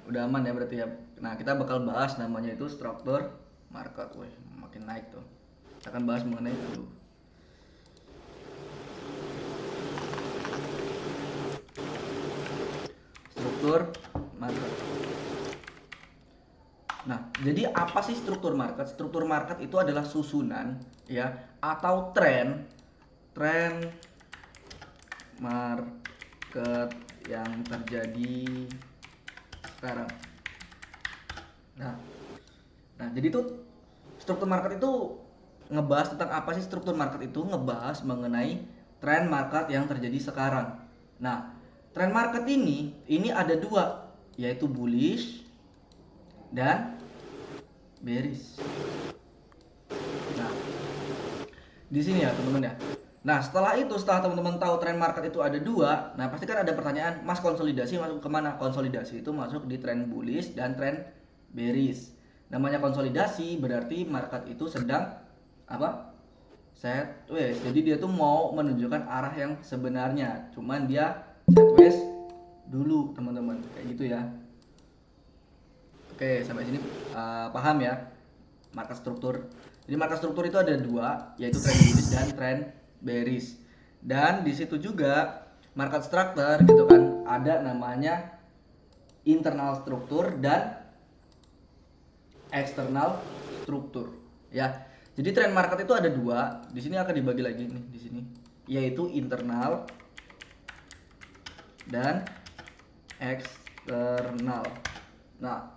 Udah aman ya berarti ya. Nah, kita bakal bahas namanya itu struktur market. Wih, makin naik tuh. Kita akan bahas mengenai itu. Struktur market. Nah, jadi apa sih struktur market? Struktur market itu adalah susunan ya atau tren market yang terjadi sekarang. Nah, nah jadi tuh struktur market itu ngebahas tentang apa sih struktur market itu? Ngebahas mengenai tren market yang terjadi sekarang. Nah, tren market ini ada dua, yaitu bullish dan bearish. Nah, di sini ya teman-teman ya. Nah, setelah teman-teman tahu tren market itu ada dua, nah pasti kan ada pertanyaan, Mas konsolidasi masuk kemana? Konsolidasi itu masuk di tren bullish dan tren bearish. Namanya konsolidasi berarti market itu sedang apa? Sideways. Jadi dia tuh mau menunjukkan arah yang sebenarnya, cuman dia sideways dulu teman-teman, kayak gitu ya. Oke, sampai sini paham ya market struktur. Jadi market struktur itu ada dua, yaitu trend bullish dan trend bearish. Dan di situ juga market structure gitu kan, ada namanya internal struktur dan eksternal struktur. Ya. Jadi trend market itu ada dua. Di sini akan dibagi lagi nih di sini, yaitu internal dan eksternal. Nah,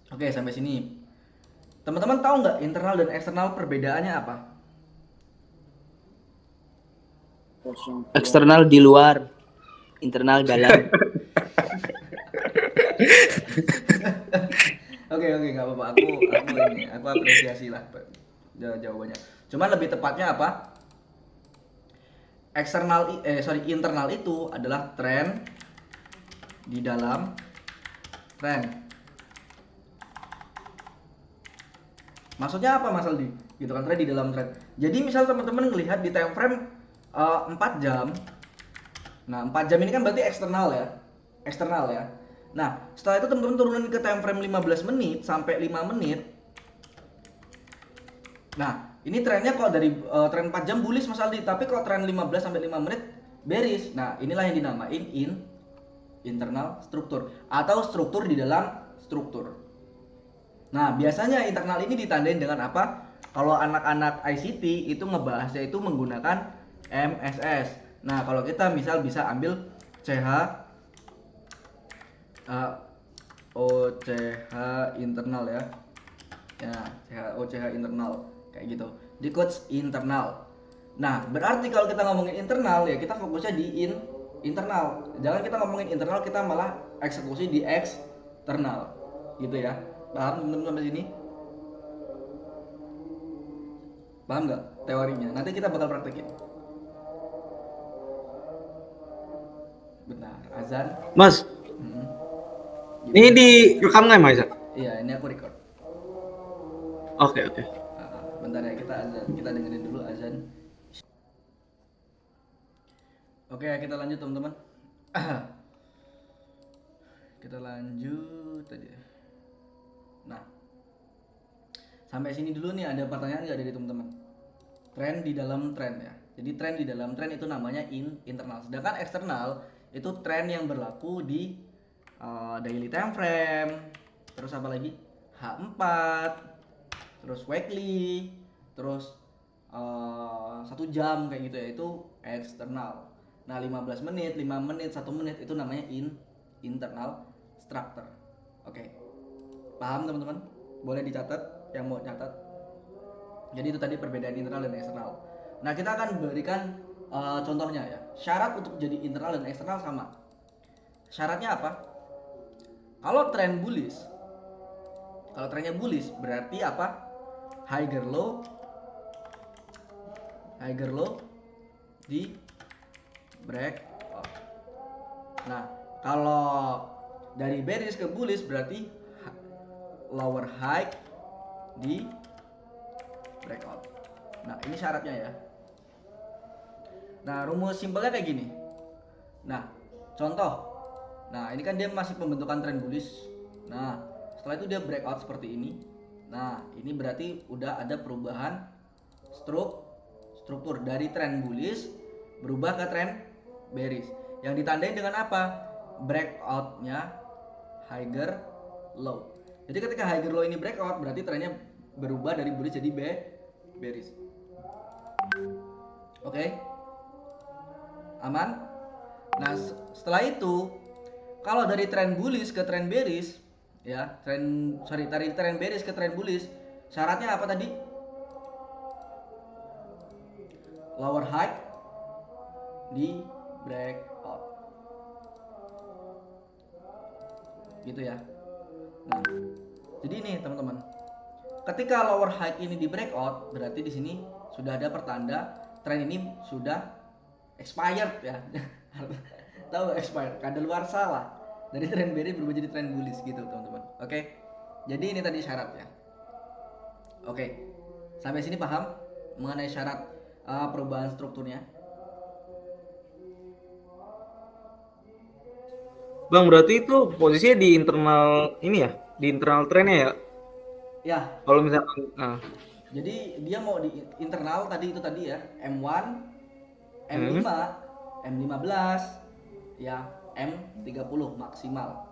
oke sampai sini. Teman-teman tahu nggak internal dan eksternal perbedaannya apa? Eksternal di luar, internal dalam. Oke, nggak apa-apa. Aku apresiasi lah jawabannya. Cuman lebih tepatnya apa? Internal itu adalah tren di dalam tren. Maksudnya apa Mas Aldi? Gitu kan, tren di dalam tren. Jadi misal teman-teman ngelihat di time frame 4 jam. Nah, 4 jam ini kan berarti eksternal ya. Eksternal ya. Nah, setelah itu teman-teman turunin ke time frame 15 menit sampai 5 menit. Nah, ini trennya kok dari tren 4 jam bullish Mas Aldi, tapi kok tren 15 sampai 5 menit bearish. Nah, inilah yang dinamain internal struktur atau struktur di dalam struktur. Nah, biasanya internal ini ditandain dengan apa? Kalau anak-anak ICT itu ngebahasnya itu menggunakan MSS. Nah, kalau kita misal bisa ambil CH OCH internal ya. Ya, OCH internal kayak gitu. Di codes internal. Nah, berarti kalau kita ngomongin internal ya kita fokusnya di internal. Jangan kita ngomongin internal kita malah eksekusi di eksternal. Gitu ya. Paham teman-teman sampai sini? Paham nggak teorinya? Nanti kita bakal praktekin. Benar, azan. Mas, Hmm, ini gimana? direkam nggak Mas? Iya, ini aku record. Oke, oke. Bentar ya, kita azan. Kita dengerin dulu azan. Oke, kita lanjut teman-teman. Kita lanjut tadi. Nah, sampai sini dulu nih ada pertanyaan nggak dari teman-teman? Tren di dalam tren ya. Jadi tren di dalam tren itu namanya internal. Sedangkan eksternal itu tren yang berlaku di daily time frame. Terus apa lagi? H4, terus weekly, terus 1 jam kayak gitu ya, itu eksternal. Nah, 15 menit, 5 menit, 1 menit itu namanya internal structure. Oke. Paham teman-teman? Boleh dicatat yang mau catat. Jadi itu tadi perbedaan internal dan eksternal. Nah, kita akan berikan contohnya ya. Syarat untuk jadi internal dan eksternal sama. Syaratnya apa? Kalau tren bullish, kalau trennya bullish berarti apa? Higher low di break out. Nah, kalau dari bearish ke bullish berarti lower high di breakout. Nah, ini syaratnya ya. Nah, rumus simpelnya kayak gini. Nah, contoh. Nah, ini kan dia masih pembentukan trend bullish. Nah, setelah itu dia breakout seperti ini. Nah, ini berarti udah ada perubahan struktur dari trend bullish berubah ke trend bearish. Yang ditandai dengan apa? Breakoutnya higher low. Jadi ketika higher low ini breakout, berarti trennya berubah dari bullish jadi bearish. Oke? Aman? Nah, setelah itu kalau dari trend bullish ke trend bearish, ya, dari trend bearish ke trend bullish, syaratnya apa tadi? Lower high di breakout. Gitu ya. Nah, jadi ini teman-teman. Ketika lower high ini di breakout, berarti di sini sudah ada pertanda tren ini sudah expired ya. Tahu gak expired? Kadaluarsa lah. Dari trend bearish berubah jadi trend bullish gitu, teman-teman. Oke. Jadi ini tadi syaratnya. Oke. Sampai sini paham mengenai syarat perubahan strukturnya? Bang, berarti itu posisinya di internal ini ya, di internal trennya ya. Ya, Kalau misalkan, jadi dia mau di internal tadi itu tadi ya, M1, M5, M15, ya, M30 maksimal.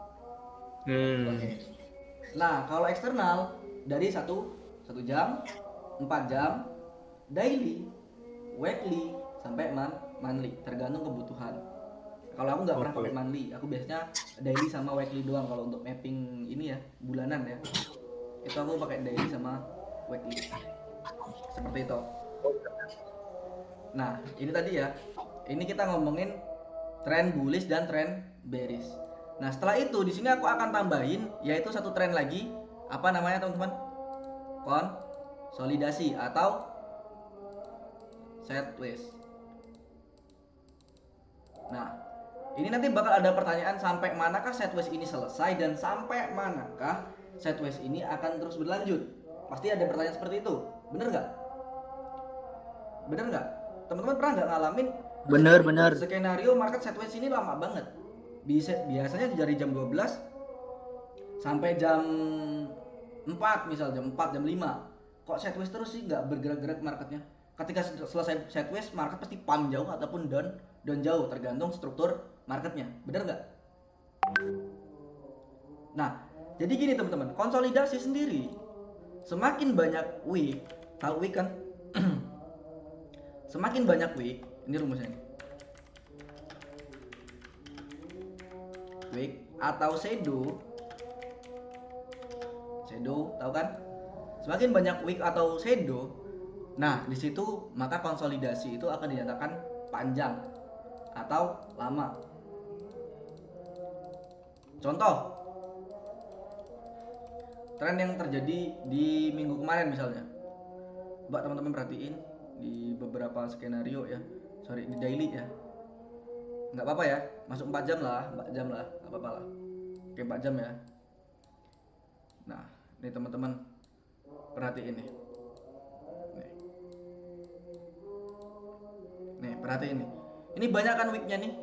Oke. Nah, kalau eksternal dari satu jam, 4 jam, daily, weekly, sampai monthly, tergantung kebutuhan. Kalau aku nggak pernah Oke. pakai monthly, aku biasanya daily sama weekly doang kalau untuk mapping ini ya, bulanan ya. Itu aku pakai daily sama weekly. Seperti itu. Nah, ini tadi ya. Ini kita ngomongin tren bullish dan tren bearish. Nah, setelah itu di sini aku akan tambahin yaitu satu tren lagi. Apa namanya, teman-teman? Konsolidasi atau sideways. Nah, ini nanti bakal ada pertanyaan sampai manakah sideways ini selesai dan sampai manakah sideways ini akan terus berlanjut. Pasti ada pertanyaan seperti itu. Bener nggak? Bener nggak? Teman-teman pernah nggak ngalamin Bener. skenario market sideways ini lama banget? Biasanya dari jam 12 sampai jam 4, misal jam 4, jam 5. Kok sideways terus sih nggak bergerak-gerak marketnya? Ketika selesai sideways, market pasti pump jauh ataupun down jauh, tergantung struktur marketnya. Bener nggak? Nah, jadi gini teman-teman, konsolidasi sendiri semakin banyak wick, tahu wick kan? Semakin banyak wick, ini rumusnya nih. Wick atau shadow, tahu kan? Semakin banyak wick atau shadow, nah di situ maka konsolidasi itu akan dinyatakan panjang atau lama. Contoh, tren yang terjadi di minggu kemarin misalnya. Coba teman-teman perhatiin di beberapa skenario ya. Sorry, di daily ya. Nggak apa-apa ya, masuk 4 jam lah, nggak apa-apa lah. Oke, 4 jam ya. Nah, ini teman-teman perhatiin nih. Nih, perhatiin nih. Ini banyak kan wicknya nih.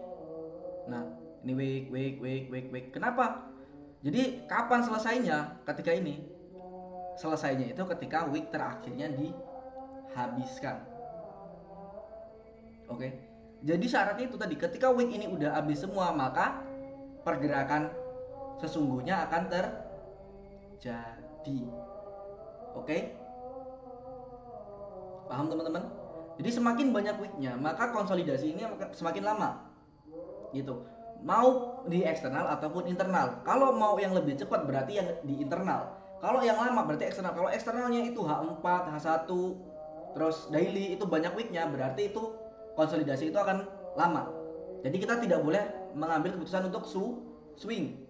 Nah, ini wick. Kenapa? Jadi kapan selesainya? Ketika ini. Selesainya itu ketika wick terakhirnya dihabiskan. Oke. Jadi syaratnya itu tadi, ketika wick ini udah habis semua, maka pergerakan sesungguhnya akan terjadi. Oke? Paham teman-teman? Jadi semakin banyak wicknya, maka konsolidasi ini semakin lama. Gitu. Mau di eksternal ataupun internal. Kalau mau yang lebih cepat berarti yang di internal. Kalau yang lama berarti eksternal. Kalau eksternalnya itu H4, H1, terus daily itu banyak wicknya, berarti itu konsolidasi itu akan lama. Jadi kita tidak boleh mengambil keputusan untuk swing.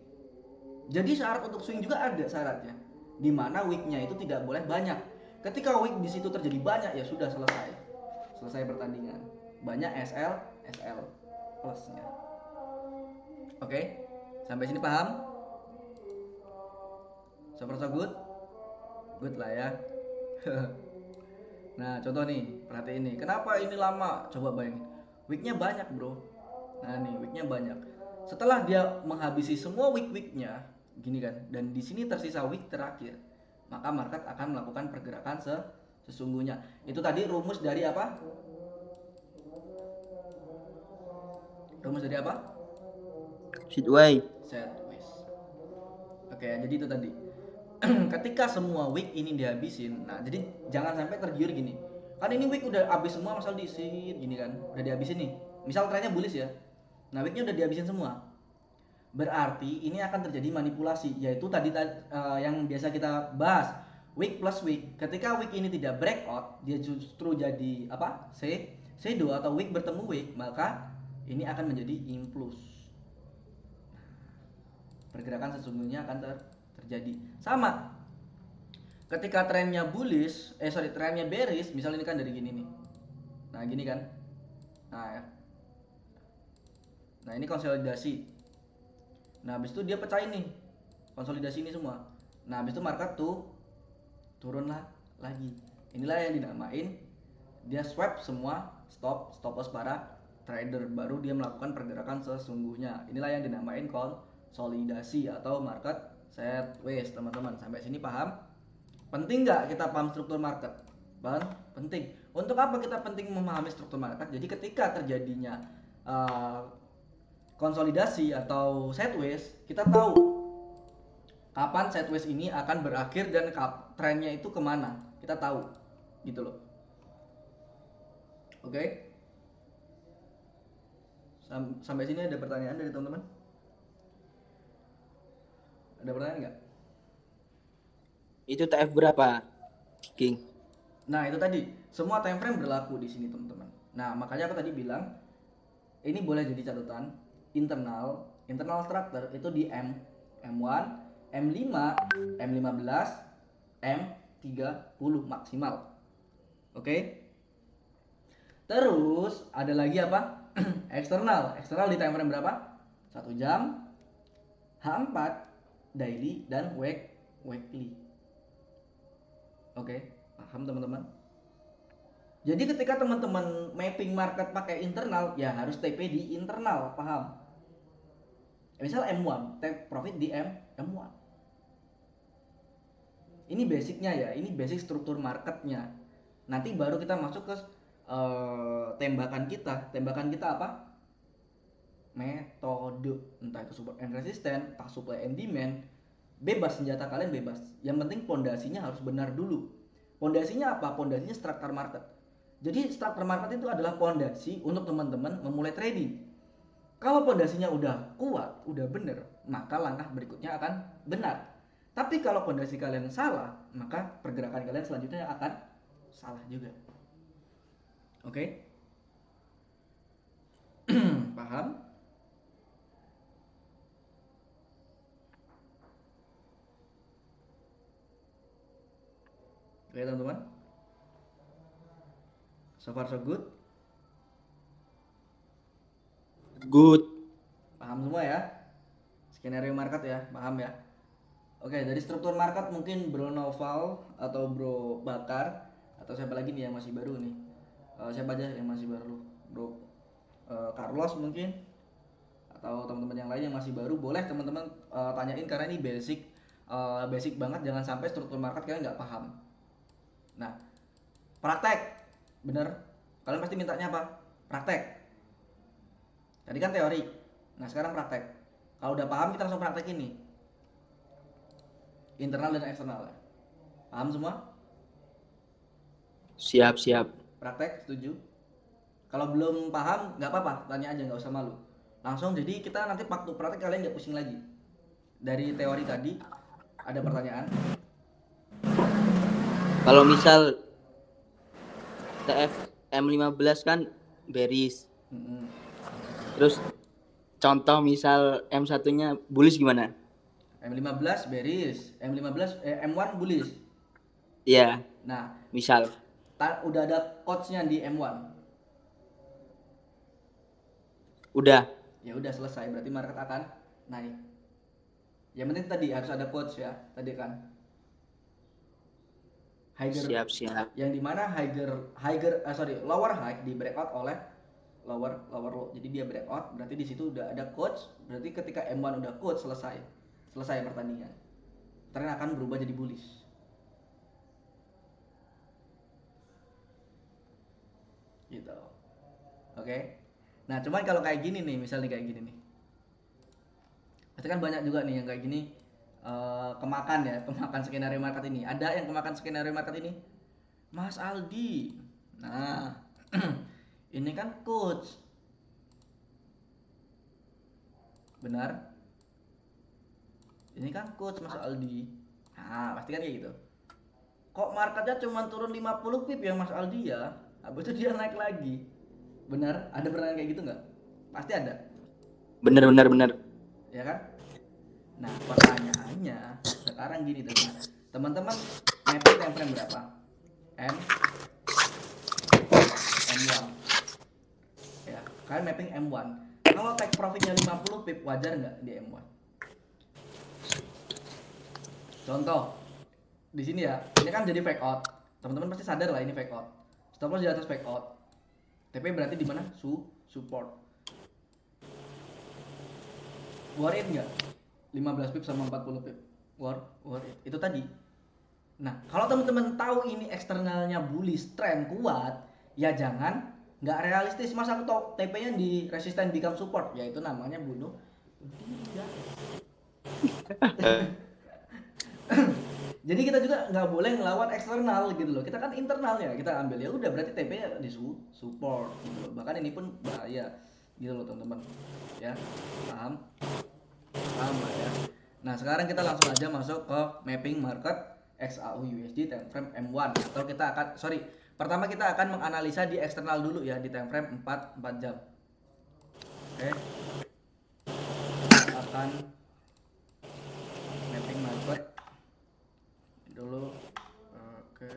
Jadi syarat untuk swing juga ada syaratnya, di mana wicknya itu tidak boleh banyak. Ketika wick di situ terjadi banyak, ya sudah selesai pertandingan. Banyak SL plusnya. Oke, sampai sini paham? So far so good lah ya. Nah, contoh nih, perhatiin nih. Kenapa ini lama? Coba bayangin. Weeknya banyak bro. Nah nih, weeknya banyak. Setelah dia menghabisi semua week-weeknya, gini kan, dan di sini tersisa week terakhir, maka market akan melakukan pergerakan sesungguhnya. Itu tadi rumus dari apa? Rumus dari apa? Sidway. Sideways. Oke, jadi itu tadi. Ketika semua week ini dihabisin, nah jadi jangan sampai tergiur gini. Kan ini week udah habis semua, masal diisi gini kan, udah dihabisin nih. Misal trennya bullish ya. Nah, weeknya udah dihabisin semua. Berarti ini akan terjadi manipulasi, yaitu tadi yang biasa kita bahas, week plus week. Ketika week ini tidak breakout, dia justru jadi apa? Shadow atau week bertemu week, maka ini akan menjadi impuls. Pergerakan sesungguhnya akan terjadi. Sama. Ketika trennya bullish, trennya bearish, misalnya ini kan dari gini nih. Nah, gini kan. Nah, ya. Nah, ini konsolidasi. Nah, habis itu dia pecahin nih. Konsolidasi ini semua. Nah, habis itu market tuh turunlah lagi. Inilah yang dinamain dia swap semua stop loss para trader, baru dia melakukan pergerakan sesungguhnya. Inilah yang dinamain konsolidasi atau market sideways, teman-teman. Sampai sini paham? Penting nggak kita paham struktur market? Penting. Untuk apa kita penting memahami struktur market? Jadi ketika terjadinya konsolidasi atau sideways, kita tahu kapan sideways ini akan berakhir dan trennya itu kemana, kita tahu gitu loh. Oke? Sampai sini ada pertanyaan dari teman-teman? Ada pertanyaan nggak? Itu TF berapa, King? Nah, itu tadi semua time frame berlaku di sini, teman-teman. Nah, makanya aku tadi bilang ini boleh jadi catatan internal structure itu di M1, M5, M15, M30 maksimal. Oke? Terus ada lagi apa? Eksternal di time frame berapa? 1 jam, H4, daily dan weekly. Oke, paham teman-teman? Jadi ketika teman-teman mapping market pakai internal, ya harus TP di internal, paham? Misal M1, take profit di M1. Ini basicnya ya, ini basic struktur marketnya. Nanti baru kita masuk ke tembakan kita. Tembakan kita apa? Metode, entah itu support and resistance, entah supply and demand. Bebas, senjata kalian bebas. Yang penting pondasinya harus benar dulu. Pondasinya apa? Pondasinya struktur market. Jadi struktur market itu adalah pondasi untuk teman-teman memulai trading. Kalau pondasinya udah kuat, udah benar, maka langkah berikutnya akan benar. Tapi kalau pondasi kalian salah, maka pergerakan kalian selanjutnya akan salah juga. Oke? Paham? Oke, teman-teman. So far so good. Good. Paham semua ya? Skenario market ya, paham ya? Oke, dari struktur market mungkin Bro Noval atau Bro Bakar atau siapa lagi nih yang masih baru nih? Siapa aja yang masih baru? Bro Carlos mungkin, atau teman-teman yang lain yang masih baru, boleh teman-teman tanyain karena ini basic banget, jangan sampai struktur market kalian nggak paham. Nah, praktek, bener? Kalian pasti mintanya apa? Praktek. Tadi kan teori, nah sekarang praktek. Kalau udah paham kita langsung praktek ini. Internal dan eksternal ya. Paham semua? Siap. Praktek, setuju? Kalau belum paham nggak apa-apa, tanya aja, nggak usah malu. Langsung, jadi kita nanti waktu praktek kalian nggak pusing lagi. Dari teori tadi ada pertanyaan? Kalau misal TF M15 kan bearish. Terus contoh misal M1-nya bullish gimana? M15 bearish, M1 bullish. Iya, Nah, misal. udah ada coach-nya di M1. Udah. Ya udah selesai, berarti market akan naik. Yang penting tadi harus ada coach ya, tadi kan. Siap. Yang dimana lower high di breakout oleh lower low. Jadi dia breakout, berarti di situ udah ada coach. Berarti ketika M1 udah coach, selesai pertandingan. Tren akan berubah jadi bullish. Gitu. Oke. Nah, cuman kalau kayak gini nih, misalnya kayak gini nih. Pasti kan banyak juga nih yang kayak gini kemakan skenario market ini. Ada yang kemakan skenario market ini? Mas Aldi. Nah, ini kan coach. Benar? Ini kan coach Mas Aldi. Nah, pasti kan kayak gitu. Kok marketnya cuma turun 50 pip ya Mas Aldi ya? Habis itu dia naik lagi. Benar? Ada pertanyaan kayak gitu nggak? Pasti ada. Bener. Ya kan? Nah, pertanyaannya sekarang gini teman-teman mapping time frame berapa? M1. Ya, kalian mapping M1. Kalau take profitnya 50 pip wajar nggak di M1? Contoh, di sini ya, ini kan jadi fake out. Teman-teman pasti sadar lah ini fake out. Stop loss di atas fake out. TP berarti di mana? Support. Worth it nggak? 15 pip sama 40 pip. Worth it. Itu tadi. Nah, kalau teman-teman tahu ini eksternalnya bullish, trend kuat, ya jangan nggak realistis. Masa aku tahu TP-nya di resisten become support, ya itu namanya bunuh diri. Jadi kita juga nggak boleh ngelawan eksternal gitu loh. Kita kan internalnya kita ambil, ya udah berarti TP-nya di support gitu loh. Bahkan ini pun bahaya gitu loh teman-teman. Ya, paham lah ya. Nah, sekarang kita langsung aja masuk ke mapping market XAU USD time frame M1, atau pertama kita akan menganalisa di eksternal dulu ya, di time frame 4 jam. Oke. Kita akan mapping market dulu. Oke.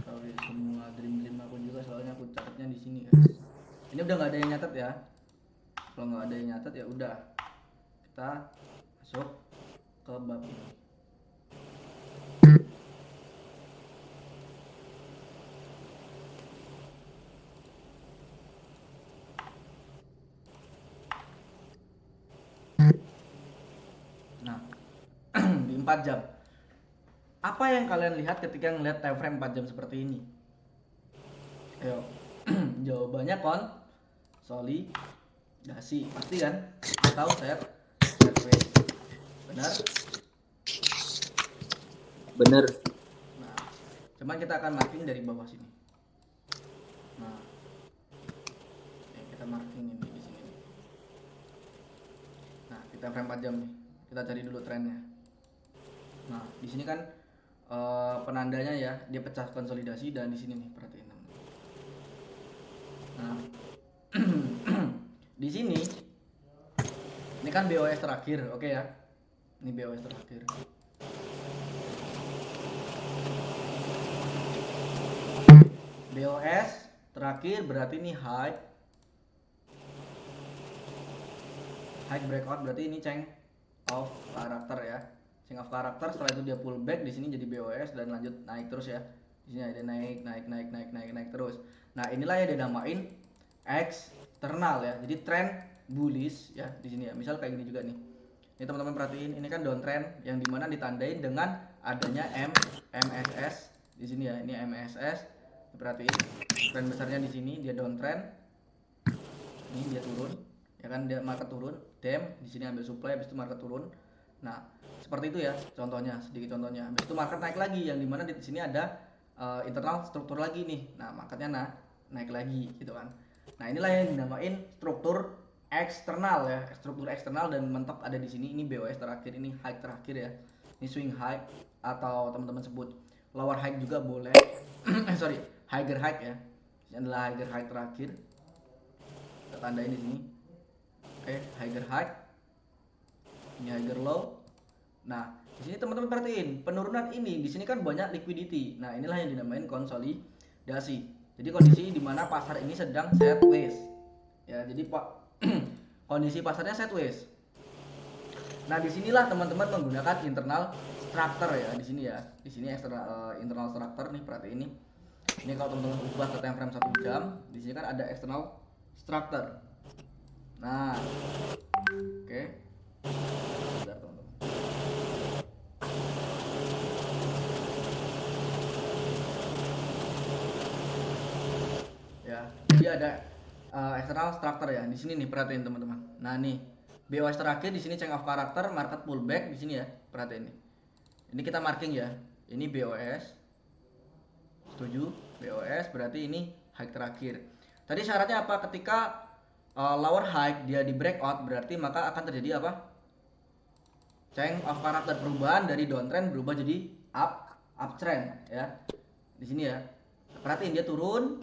Sorry semua dream aku juga, soalnya aku catatnya di sini ya. Ini udah nggak ada yang nyatet ya. Kalau nggak ada yang nyatet ya udah, kita masuk ke bab ini. Nah, di 4 jam. Apa yang kalian lihat ketika ngelihat time frame 4 jam seperti ini? Ayo. Jawabannya konsolidasi. Pasti kan? Tahu sideways. Benar? Bener. Nah, cuman kita akan marking dari bawah sini. Nah, kita marking ini di sini. Nah, kita frame 4 jam nih. Kita cari dulu trennya. Nah, di sini kan penandanya ya, dia pecah konsolidasi, dan di sini nih perhatiin teman-teman. Nah, di sini ini kan BOS terakhir, oke ya. Ini BOS terakhir. BOS terakhir berarti ini high breakout, berarti ini change of karakter ya. Change of karakter, setelah itu dia pull back, di sini jadi BOS dan lanjut naik terus ya. Di sini ada naik terus. Nah, inilah yang dinamain eksternal ya. Jadi trend bullish ya di sini ya. Misal kayak gini juga nih. Ini teman-teman perhatiin, ini kan downtrend yang dimana ditandain dengan adanya MSS di sini ya. Ini MSS. Perhatiin trend besarnya di sini, dia downtrend. Ini dia turun, ya kan, dia market turun, di sini ambil supply, habis itu market turun. Nah, seperti itu ya contohnya, sedikit contohnya. Habis itu market naik lagi, yang dimana di sini ada internal struktur lagi nih. Nah, marketnya naik lagi gitu kan. Nah, inilah yang dinamain struktur eksternal ya, struktur eksternal, dan mentok ada di sini. Ini BOS terakhir, ini high terakhir ya. Ini swing high, atau teman-teman sebut lower high juga boleh. Higher high ya. Ini adalah higher high terakhir. Kita tandain di sini. Oke, higher high. Ini higher low. Nah, di sini teman-teman perhatiin, penurunan ini di sini kan banyak liquidity. Nah, inilah yang dinamain konsolidasi. Jadi kondisi di mana pasar ini sedang sideways. Ya, jadi kondisi pasarnya sideways. Nah, disinilah teman-teman menggunakan internal structure ya, di sini ya. Di sini eksternal internal structure nih, perhati ini. Ini kalau teman-teman ubah ke time frame 1 jam, di sini kan ada external structure. Nah, oke. Bentar, teman-teman. Ya, jadi ada external structure ya. Di sini nih perhatiin teman-teman. Nah, nih BOS terakhir di sini change of character, market pullback di sini ya. Perhatiin nih. Ini kita marking ya. Ini BOS. Setuju? BOS berarti ini high terakhir. Tadi syaratnya apa? Ketika lower high dia di breakout berarti maka akan terjadi apa? Change of character, perubahan dari downtrend berubah jadi uptrend ya. Di sini ya. Perhatiin dia turun.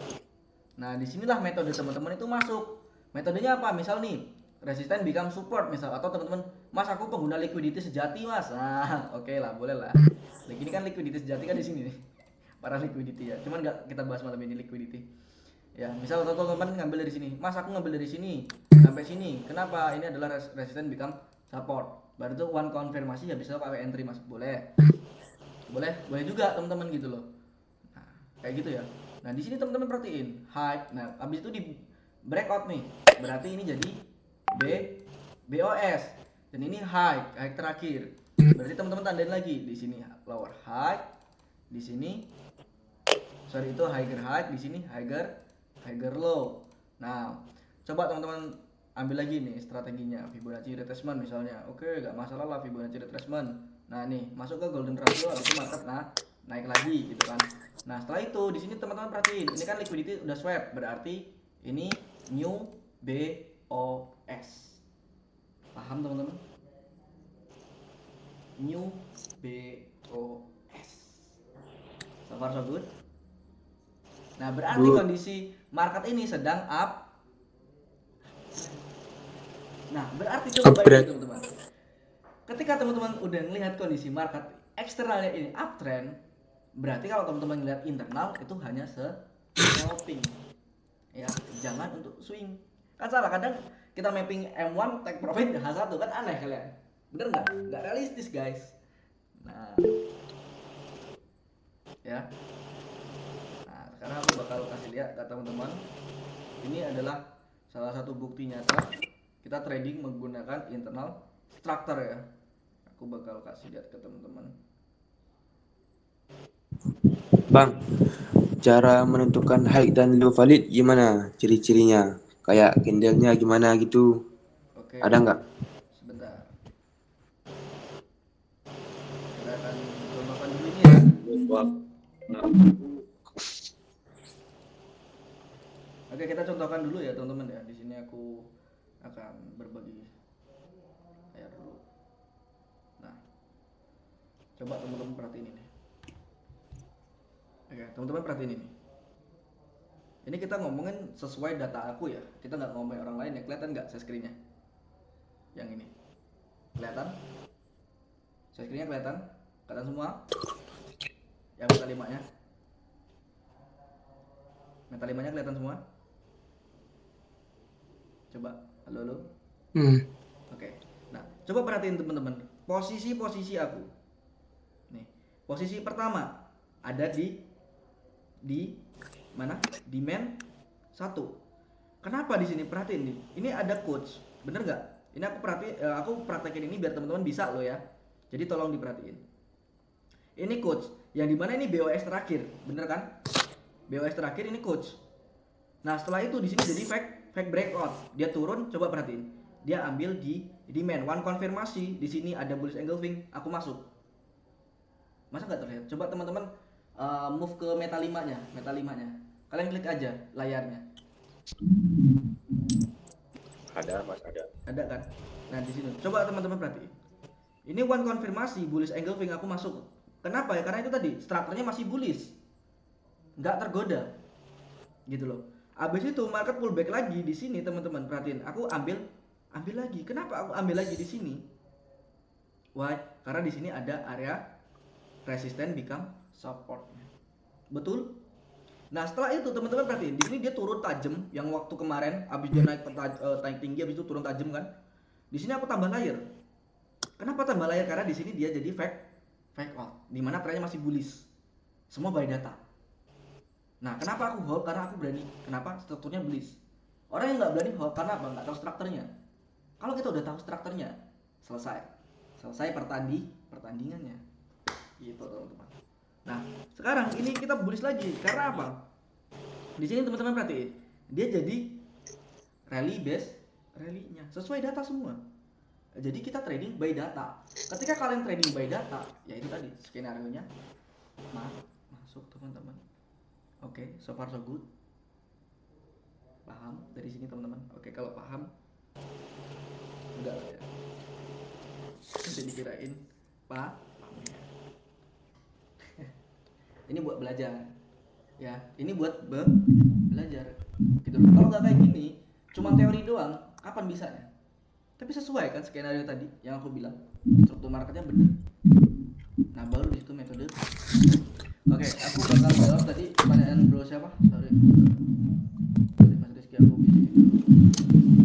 Nah, disinilah metode teman-teman itu masuk. Metodenya apa? Misal nih, resisten become support misal, atau teman-teman, Mas aku pengguna liquidity sejati Mas. Nah, oke lah, boleh lah. Ini kan liquidity sejati kan di sini nih. Para liquidity ya. Cuman nggak kita bahas malam ini liquidity. Ya, misal teman-teman ngambil dari sini. Mas aku ngambil dari sini sampai sini. Kenapa? Ini adalah resisten become support. Baru itu one konfirmasi ya bisa pakai entry Mas. Boleh. Boleh juga teman-teman gitu loh. Nah, kayak gitu ya. Nah, di sini teman-teman perhatiin high. Nah, habis itu di breakout nih. Berarti ini jadi BOS. Dan ini high terakhir. Berarti teman-teman tandain lagi di sini lower high, di sini itu higher high, di sini higher low. Nah, coba teman-teman ambil lagi nih strateginya Fibonacci retracement misalnya. Oke, nggak masalah lah Fibonacci retracement. Nah, nih masuk ke golden ratio habis itu market naik lagi gitu kan. Nah, setelah itu di sini teman-teman perhatiin, ini kan liquidity udah swap, berarti ini new BOS. Paham teman-teman? New BOS. So far so good. Nah, berarti kondisi market ini sedang up. Nah, berarti coba bayangin teman-teman. Ketika teman-teman udah melihat kondisi market eksternalnya ini uptrend, berarti kalau teman-teman lihat internal itu hanya scalping. Ya, jangan untuk swing. Kan salah, kadang kita mapping M1 take profit H1 kan aneh kalian. Bener nggak? Nggak realistis guys. Nah, ya. Nah, sekarang aku bakal kasih lihat ke teman-teman. Ini adalah salah satu bukti nyata kita trading menggunakan internal structure ya. Aku bakal kasih lihat ke teman-teman. Bang, cara menentukan high dan low valid gimana? Ciri-cirinya? Kayak candlenya gimana gitu? Oke. Ada nggak? Sebentar. Kita akan contohkan dulu ini ya. Oke, kita contohkan dulu ya teman-teman ya. Di sini aku akan berbagi layar dulu. Nah, coba teman-teman perhatiin ini. Oke, teman-teman perhatiin ini. Ini kita ngomongin sesuai data aku ya. Kita nggak ngomongin orang lain ya. Kelihatan nggak share screen-nya? Yang ini. Kelihatan? Share screen-nya kelihatan? Kelihatan semua? Yang meta 5-nya? Meta 5-nya kelihatan semua? Coba, halo. Oke. Nah, coba perhatiin teman-teman. Posisi-posisi aku. Nih, posisi pertama ada di mana? Demand 1. Kenapa di sini? Perhatiin nih. Ini ada coach. Bener nggak? Ini aku praktekin ini biar teman-teman bisa loh ya. Jadi tolong diperhatiin. Ini coach. Yang dimana ini BOS terakhir, bener kan? BOS terakhir ini coach. Nah, setelah itu di sini jadi fake breakout. Dia turun, coba perhatiin. Dia ambil di demand, one konfirmasi. Di sini ada bullish engulfing, aku masuk. Masa nggak terlihat? Coba teman-teman move ke meta 5-nya, Kalian klik aja layarnya. Ada, Mas, ada. Ada kan? Nah, di sini. Coba teman-teman perhatiin. Ini one konfirmasi bullish engulfing, aku masuk. Kenapa ya? Karena itu tadi strukturnya masih bullish. Nggak tergoda. Gitu loh. Abis itu market pullback lagi di sini teman-teman perhatiin. Aku ambil lagi. Kenapa aku ambil lagi di sini? Why? Karena di sini ada area resisten become support. Betul? Nah, setelah itu teman-teman perhatiin. Di sini dia turun tajam yang waktu kemarin abis dia naik tinggi abis itu turun tajam kan. Di sini aku tambah layer. Kenapa tambah layar? Karena di sini dia jadi fake out, dimana trennya masih bullish, semua buy data. Nah, kenapa aku hold? Karena aku berani. Kenapa? Strukturnya bullish. Orang yang nggak berani hold karena apa? Nggak tahu strukturnya. Kalau kita udah tahu strukturnya, selesai pertandingannya, gitu teman-teman. Nah, sekarang ini kita bullish lagi. Karena apa? Di sini teman-teman perhatiin, dia jadi rally base rally-nya sesuai data semua. Jadi kita trading by data. Ketika kalian trading by data, ya itu tadi skenario-nya masuk teman-teman. Oke, so far so good. Paham dari sini teman-teman? Oke, kalau paham udah lah ya. Nanti dikirain paham ya. Ini buat belajar. Ya, ini buat belajar. Gitu. Kalau nggak kayak gini, cuma teori doang, kapan bisanya? Tapi sesuai kan skenario tadi yang aku bilang, struktur marketnya bener. Nah, baru di situ metode. Oke, aku bakal jawab tadi pertanyaan bro siapa? Sorry Mas Rizky, aku busy.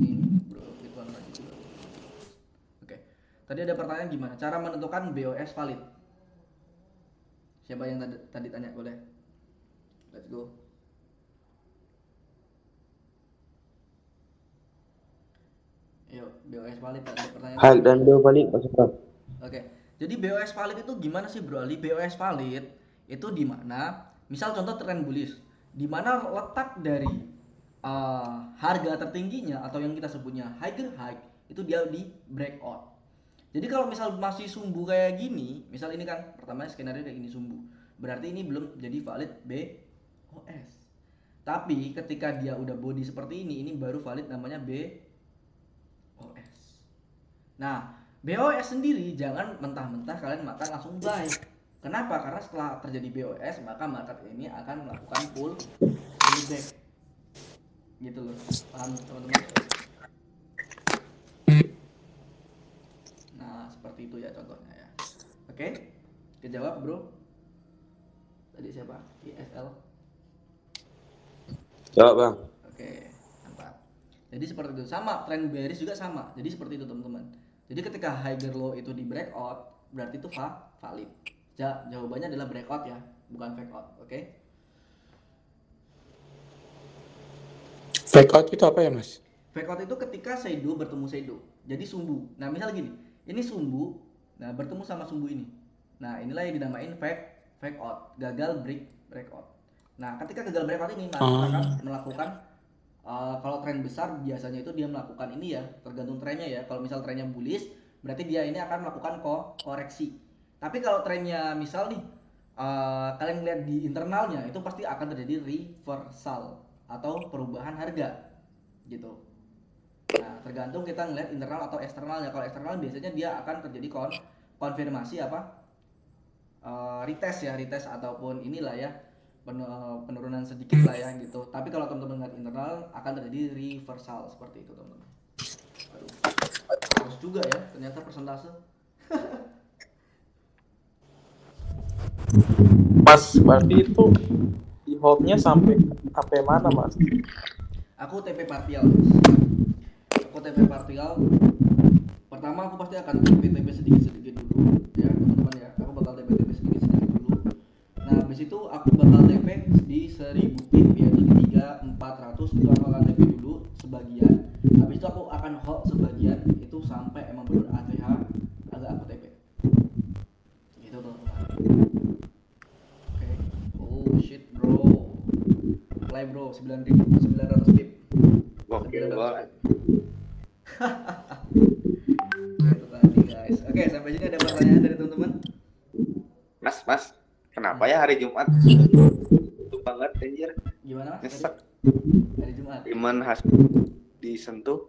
Ini bro Ridwan lagi juga. Oke, tadi ada pertanyaan gimana cara menentukan BOS valid. Siapa yang tadi tanya, boleh? Let's go. Yuk, BOS valid ada pertanyaan. High dan low valid masuk Bang. Oke, jadi BOS valid itu gimana sih Bro Ali? BOS valid itu di mana, misal contoh tren bullish, di mana letak dari harga tertingginya atau yang kita sebutnya higher high itu dia di breakout. Jadi kalau misal masih sumbu kayak gini, misal ini kan pertamanya skenario kayak gini sumbu, berarti ini belum jadi valid BOS. Tapi ketika dia udah body seperti ini baru valid namanya BOS. Nah, BOS sendiri jangan mentah-mentah kalian makan langsung buy. Kenapa? Karena setelah terjadi BOS maka market ini akan melakukan pullback. Gitu loh. Paham teman-teman? Nah, seperti itu ya contohnya ya. Oke? Kejawab, Bro. Tadi siapa? ISL. Jawab Bang. Oke, mantap. Jadi seperti itu. Sama, tren bearish juga sama. Jadi seperti itu teman-teman. Jadi ketika higher low itu di breakout, berarti itu valid. Jawabannya adalah breakout ya, bukan fake out. Oke? Fake out itu apa ya Mas? Fake out itu ketika shadow bertemu shadow. Jadi sumbu. Nah, misal gini, ini sumbu, nah bertemu sama sumbu ini. Nah, inilah yang dinamain fake out, gagal breakout. Nah, ketika gagal breakout ini akan melakukan kalau tren besar biasanya itu dia melakukan ini ya, tergantung trennya ya. Kalau misal trennya bullish, berarti dia ini akan melakukan koreksi. Tapi kalau trennya misal nih kalian lihat di internalnya itu pasti akan terjadi reversal atau perubahan harga gitu. Nah, tergantung kita ngeliat internal atau eksternalnya. Kalau eksternal biasanya dia akan terjadi konfirmasi apa? Retest ataupun inilah ya, penurunan sedikit lah ya gitu. Tapi kalau teman-teman lihat internal akan terjadi reversal seperti itu teman-teman. Aduh, harus juga ya ternyata persentase. Mas, berarti itu di holdnya sampai mana Mas? Aku TP parsial, Mas. Aku TP parsial. Pertama aku pasti akan TP sedikit dulu ya teman-teman ya. Aku bakal TP sedikit dulu. Nah, habis itu aku bakal TP di 1000 pip ya, di 3400 itu aku akan TP dulu sebagian. Habis itu aku akan hold sebagian itu sampai emang benar ATH agak aku TP. Gitu teman-teman. Oke. Oh shit, bro. Play bro, 900 pip. Oke, Bang. Itu tadi guys. Oke, sampai sini ada pertanyaan dari teman-teman. Mas, kenapa ya hari Jumat itu banget anjir? Gimana Mas? Nyesek. Hari Jumat. Iman has disentuh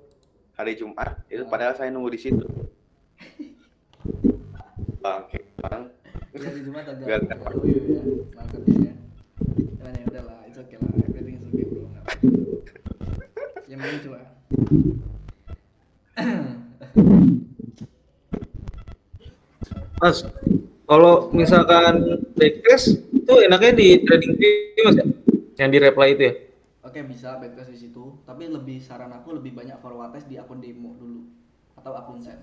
hari Jumat itu padahal saya nunggu di situ. Oke, Bang. Hari Jumat agak Gak. loyo ya marketnya. Nah, ya udahlah, it's okay lah. Everything is okay bro. Nggak apa-apa. Yang penting coba. Mas, kalau misalkan backtest itu enaknya di TradingView Mas ya? Yang di reply itu ya? Oke, bisa backtest di situ, tapi lebih saran aku lebih banyak forward test di akun demo dulu atau akun set.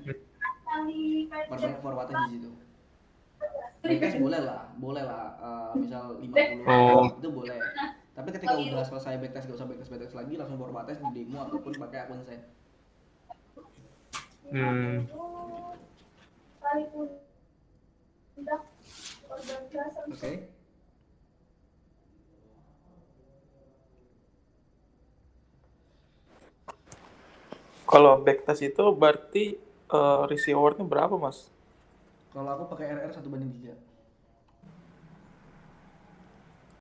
Perbanyak forward aja di situ. Backtest boleh lah, misal 50 Oh. itu boleh. Tapi ketika udah selesai backtest, gak usah backtest lagi, langsung forward test di demo ataupun pakai akun set. Hmm. Oke. Kalau backtest itu berarti risk reward-nya berapa, Mas? Kalau aku pakai RR 1/3.